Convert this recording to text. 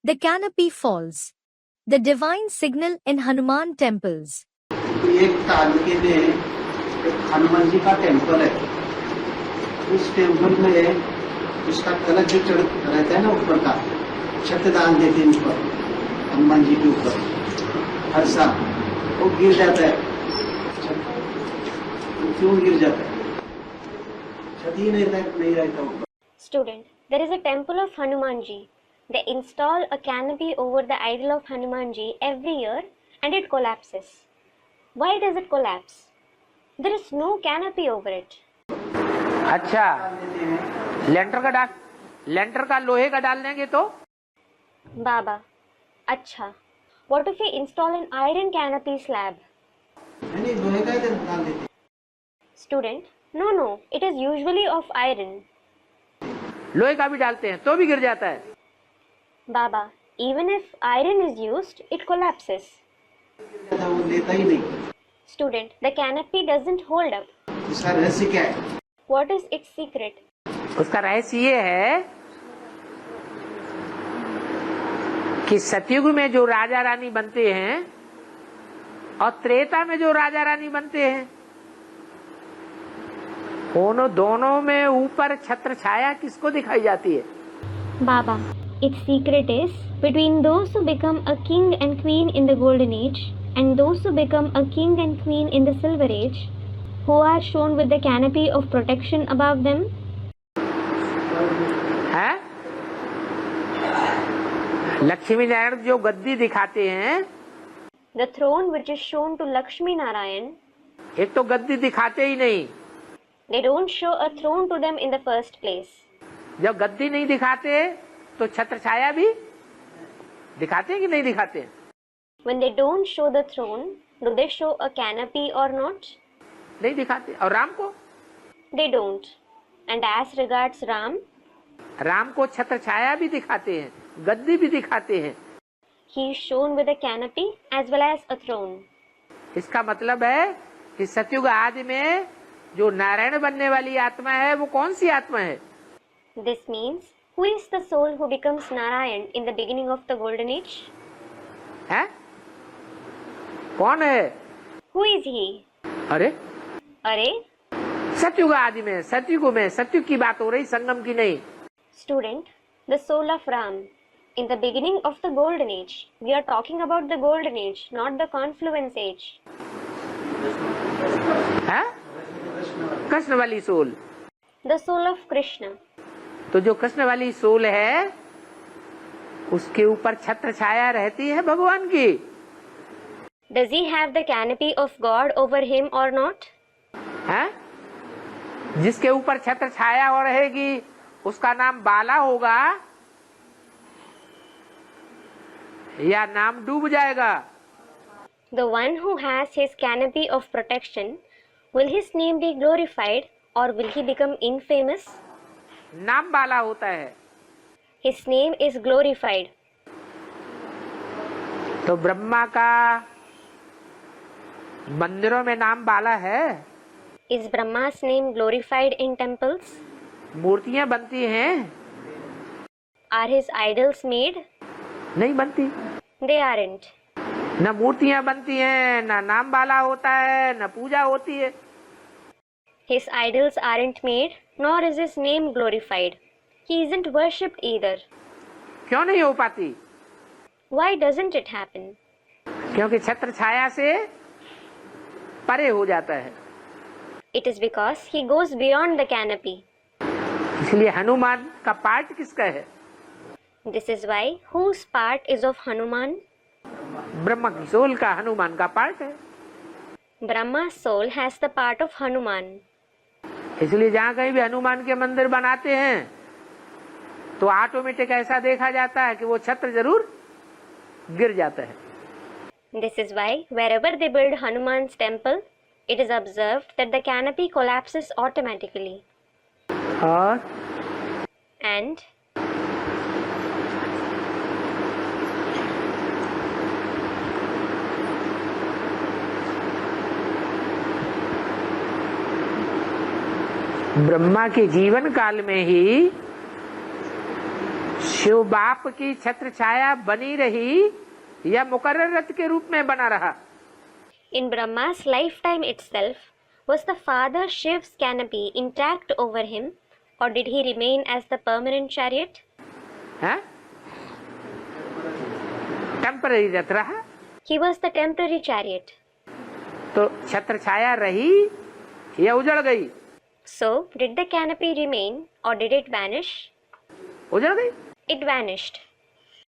The canopy falls. The divine signal in Hanuman temples. एक तालुके में एक हनुमान जी का टेम्पल है। उस टेम्पल में उसका कलश जो चढ़ रहता है ना ऊपर का, छत डाल देते हैं ऊपर हनुमान जी के ऊपर, हर साल वो गिर जाता है। क्यों गिर जाता है? छत ही नहीं रहता ऊपर। Student, there is a temple of Hanumanji. They install a canopy over the idol of Hanumanji every year and it collapses. Why does it collapse? There is no canopy over it. अच्छा, लेंटर का लोहे का डाल देंगे तो? Baba, अच्छा. What if we install an iron canopy slab? नहीं, लोहे का ही डाल देते। Student, no, it is usually of iron. लोहे का भी डालते हैं तो भी गिर जाता है। Baba, even if iron is used, it collapses. वो लेता ही नहीं। Student, the canopy doesn't hold up. इसका रहस्य क्या है? What is its secret? उसका रहस्य ये है कि सतयुग में जो राजा रानी बनते हैं और त्रेता में जो राजा रानी बनते हैं, दोनों में ऊपर छत्र छाया किसको दिखाई जाती है? Baba, its secret is between those who become a king and queen in the golden age and those who become a king and queen in the silver age, who are shown with the canopy of protection above them. है? लक्ष्मी नारायण जो गद्दी दिखाते हैं, The throne which is shown to Lakshmi Narayan, एक तो गद्दी दिखाते ही नहीं। they don't show a throne to them in the first place. जब गद्दी नहीं दिखाते तो छत्र छाया भी दिखाते हैं कि नहीं दिखाते हैं? When they don't show the throne, do they show a canopy or not? नहीं दिखाते। और राम को? They don't. And as regards Ram को छत्र छाया भी दिखाते हैं, गद्दी भी दिखाते हैं। he is shown with a canopy as well as a throne. इसका मतलब है कि सतयुग आदि में जो नारायण बनने वाली आत्मा है वो कौन सी आत्मा है? This means, who is the soul who becomes Narayan in the beginning of the golden age? है? कौन है? Who is he? अरे सतयुग आदि में, सतयुग की बात हो रही, संगम की नहीं। Student, the soul of Ram in the beginning of the golden age. We are talking about the golden age, not the confluence age. है? कृष्ण वाली soul. The soul of Krishna. तो जो कृष्ण वाली सोल है उसके ऊपर छत्र छाया रहती है भगवान की। Does he have the canopy of God over him or not? है? जिसके ऊपर छत्र छाया हो रहेगी उसका नाम बाला होगा या नाम डूब जाएगा? The one who has his canopy of protection, will his name be glorified or will he become infamous? नाम बाला होता है। His name is glorified. तो ब्रह्मा का मंदिरों में नाम बाला है। Is Brahma's name glorified in temples? मूर्तियां बनती हैं? Are his idols made? नहीं बनती। They aren't. न मूर्तियां बनती हैं, न नाम बाला होता है, न पूजा होती है। His idols aren't made, nor is his name glorified. He isn't worshipped either. क्यों नहीं हो पाती? Why doesn't it happen? क्योंकि छत्र छाया से परे हो जाता है। It is because he goes beyond the canopy. इसलिए हनुमान का पार्ट किसका है? This is why whose part is of Hanuman? Brahma की सोल का हनुमान का पार्ट है। Brahma's soul has the part of Hanuman. इसलिए जहाँ कहीं भी हनुमान के मंदिर बनाते हैं तो ऑटोमेटिक ऐसा देखा जाता है कि वो छत्र जरूर गिर जाता है। This is why wherever they build Hanuman's temple, it is observed that the canopy collapses automatically. और And ब्रह्मा के जीवन काल में ही शिव बाप की छत्र छाया बनी रही या मुकर्रर रथ के रूप में बना रहा? In Brahma's lifetime itself, was the Father Shiv's canopy intact over him, or did he remain as the permanent chariot? है? टेम्पररी रथ रहा। He was the temporary chariot. तो छत्र छाया रही या उजड़ गई? So, did the canopy remain or did it vanish? उजड़ गई। It vanished.